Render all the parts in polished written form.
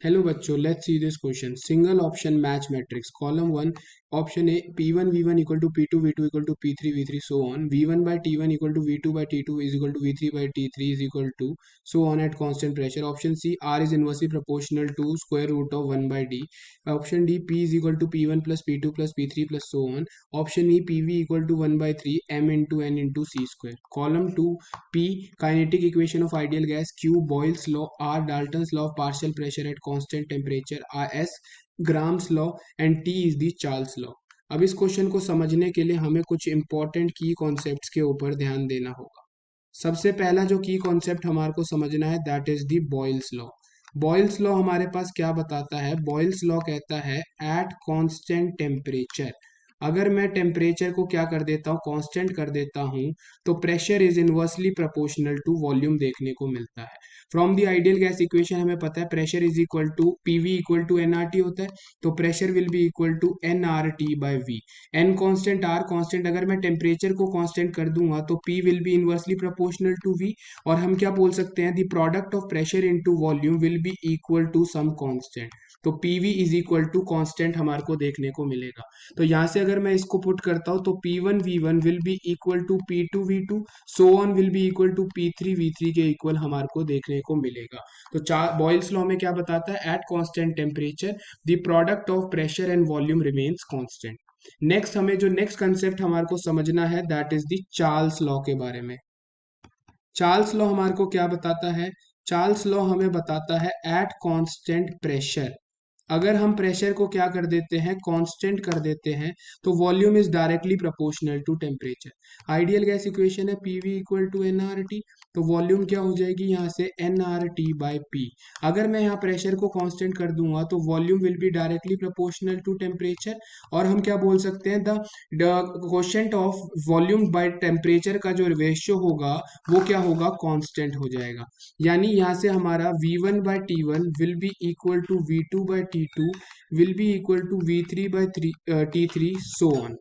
Hello बच्चों, let's see this question. Single option match matrix. Column 1, option A, P1 V1 equal to P2 V2 equal to P3 V3 so on. V1 by T1 equal to V2 by T2 is equal to V3 by T3 is equal to so on at constant pressure. Option C, R is inversely proportional to square root of 1 by D. Option D, P is equal to P1 plus P2 plus P3 plus so on. Option E, PV equal to 1 by 3 M into N into C square. Column 2, P, kinetic equation of ideal gas. Q, Boyle's law. R, Dalton's law of partial pressure at constant temperature. S, Gram's law. And T is the Charles law. अब इस question को समझने के लिए हमें कुछ important की concepts के ऊपर ध्यान देना होगा। सबसे पहला जो की कॉन्सेप्ट हमारे को समझना है that is the Boyle's law. Boyle's law हमारे पास क्या बताता है? बॉयल्स लॉ कहता है एट कांस्टेंट टेम्परेचर, अगर मैं टेम्परेचर को क्या कर देता हूँ, कांस्टेंट कर देता हूँ, तो pressure is inversely proportional to volume देखने को मिलता है। From the ideal gas equation हमें पता है pressure is equal to PV equal to NRT होता है, तो pressure will be equal to NRT by V. N constant, R constant, अगर मैं टेम्परेचर को कांस्टेंट कर दूंगा तो P will be inversely proportional to V, और हम क्या बोल सकते हैं, the product of pressure into volume will be equal to some constant. तो PV is equal to constant हमारे को देखने को मिलेगा। तो यहाँ से अगर मैं इसको पुट करता हूँ तो P1 V1 will be equal to P2 V2 so on will be equal to P3 V3 के इक्वल हमारे को देखने को मिलेगा। तो बॉयल्स लॉ में क्या बताता है? At constant temperature the product of pressure and volume remains constant. Next हमें जो नेक्स्ट कंसेप्ट हमारे को समझना है that is the Charles law के बारे में। चार्ल्स लॉ हमारे को क्या बताता है? चार्ल्स लॉ हमें बताता है एट कांस्टेंट प्रेशर, अगर हम प्रेशर को क्या कर देते हैं, कांस्टेंट कर देते हैं, तो volume is directly proportional to temperature. Ideal gas equation है पीवी इक्वल टू एनआरटी, तो वॉल्यूम क्या हो जाएगी यहाँ से एनआरटी बाय पी। अगर मैं यहाँ प्रेशर को कांस्टेंट कर दूंगा तो volume will be directly proportional to temperature, और हम क्या बोल सकते हैं, the quotient of volume by temperature का जो रेशियो होगा वो क्या होगा, कांस्टेंट हो जाएगा। यानी यहाँ से हमारा V1 by T1 will be equal to V2 by T2 will be equal to V3 by T3 so on.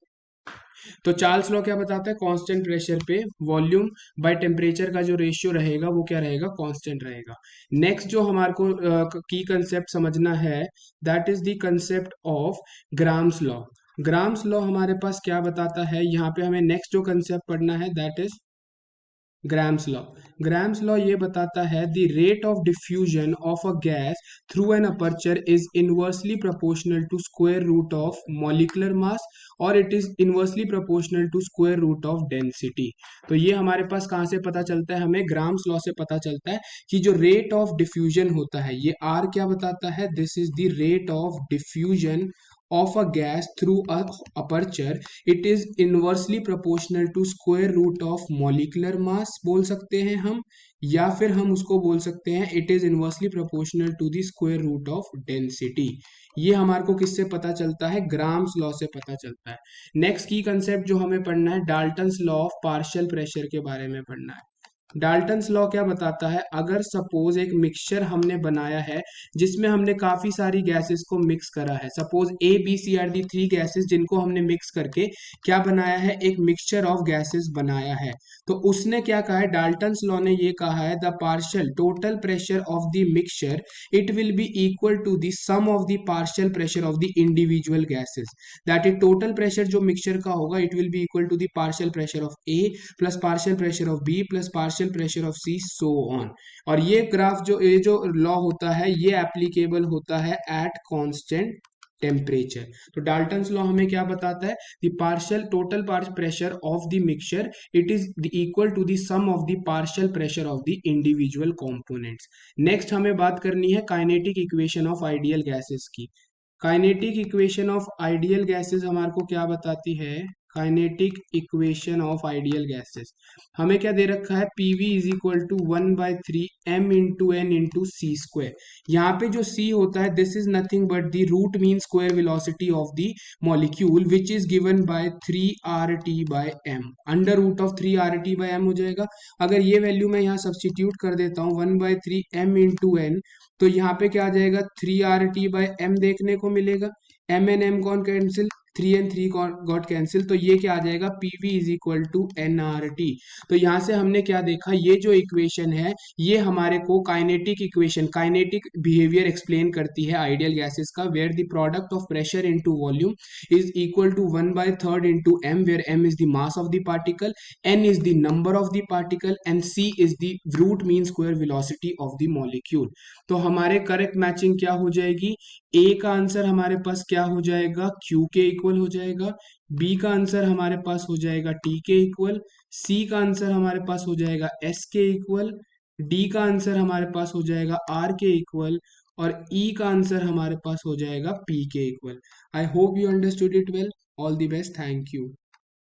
तो चार्ल्स लॉ क्या बताता है? कांस्टेंट प्रेशर पे वॉल्यूम बाय टेम्परेचर का जो रेशियो रहेगा वो क्या रहेगा, कांस्टेंट रहेगा। नेक्स्ट जो हमारे को की कंसेप्ट समझना है that is the concept of grams law. Graham's law हमारे पास क्या बताता है? यहाँ पे हमें नेक्स्ट जो कंसेप्ट पढ़ना है that is Graham's law. Graham's law ये बताता है the rate of diffusion of a gas through an aperture is inversely proportional to square root of molecular mass, और it is inversely proportional to square root of density. तो ये हमारे पास कहाँ से पता चलता है? हमें ग्राम्स लॉ से पता चलता है कि जो रेट ऑफ डिफ्यूजन होता है, ये आर क्या बताता है, this is the rate of diffusion of a gas through a aperture, it is inversely proportional to square root of molecular mass बोल सकते हैं हम, या फिर हम उसको बोल सकते हैं it is inversely proportional to the square root of density। ये हमारे को किससे पता चलता है? ग्राम्स लॉ से पता चलता है। नेक्स्ट की कंसेप्ट जो हमें पढ़ना है Dalton's law of partial pressure के बारे में पढ़ना है। डाल्टन्स लॉ क्या बताता है? अगर सपोज एक मिक्सचर हमने बनाया है जिसमें हमने काफी सारी गैसेस को मिक्स करा है, suppose A B C are the three gases जिनको हमने मिक्स करके क्या बनाया है, एक मिक्सचर ऑफ गैसेस बनाया है। तो उसने क्या कहा है, डाल्टन्स लॉ ने ये कहा है the partial total pressure of the mixture it will be equal to the sum of the partial pressure of the individual gases. That is total pressure जो मिक्सचर का होगा it will be equal to the partial pressure of A plus partial pressure of B plus partial pressure of C so on. और ये graph जो ये जो law होता है ये एप्लीकेबल होता है एट कांस्टेंट टेम्परेचर। तो डाल्टन्स लॉ हमें क्या बताता है? The partial total pressure of the mixture it is equal to the sum of the partial pressure of the individual components. Next हमें बात करनी है kinetic equation of ideal gases की। Kinetic equation of ideal gases हमारे को क्या बताती है? Kinetic equation of ideal gases हमें क्या दे रखा है? PV is equal to 1/3 m into N into C square. यहाँ पे जो c होता है this is nothing but the root mean square velocity of the molecule which is given by 3RT/m। Under root of 3RT/m हो जाएगा। अगर ये value मैं यहाँ सब्सटीट्यूट कर देता हूँ 1/3 m इंटू एन, तो यहाँ पे क्या आ जाएगा 3RT/m देखने को मिलेगा। m एन m कौन कैंसिल, 3 and 3 गॉट कैंसिल, तो ये क्या आ जाएगा, PV is equal to NRT. तो यहाँ से हमने क्या देखा, ये जो इक्वेशन है ये हमारे को kinetic equation, kinetic behaviour explain करती है आइडियल गैसेस का, where the product of pressure into volume is equal to 1/3 into m, where m is the mass of the particle, n is the number of the particle, and c is the root mean square velocity of the molecule। तो हमारे correct matching क्या हो जाएगी, ए का answer हमारे पास क्या हो जाएगा, क्यू के इक्वल हो जाएगा, बी का आंसर हमारे पास हो जाएगा टी के इक्वल, सी का आंसर हमारे पास हो जाएगा एस के इक्वल, डी का आंसर हमारे पास हो जाएगा आर के इक्वल, और ई का आंसर हमारे पास हो जाएगा पी के equal. I hope you understood it well. All the best, thank you.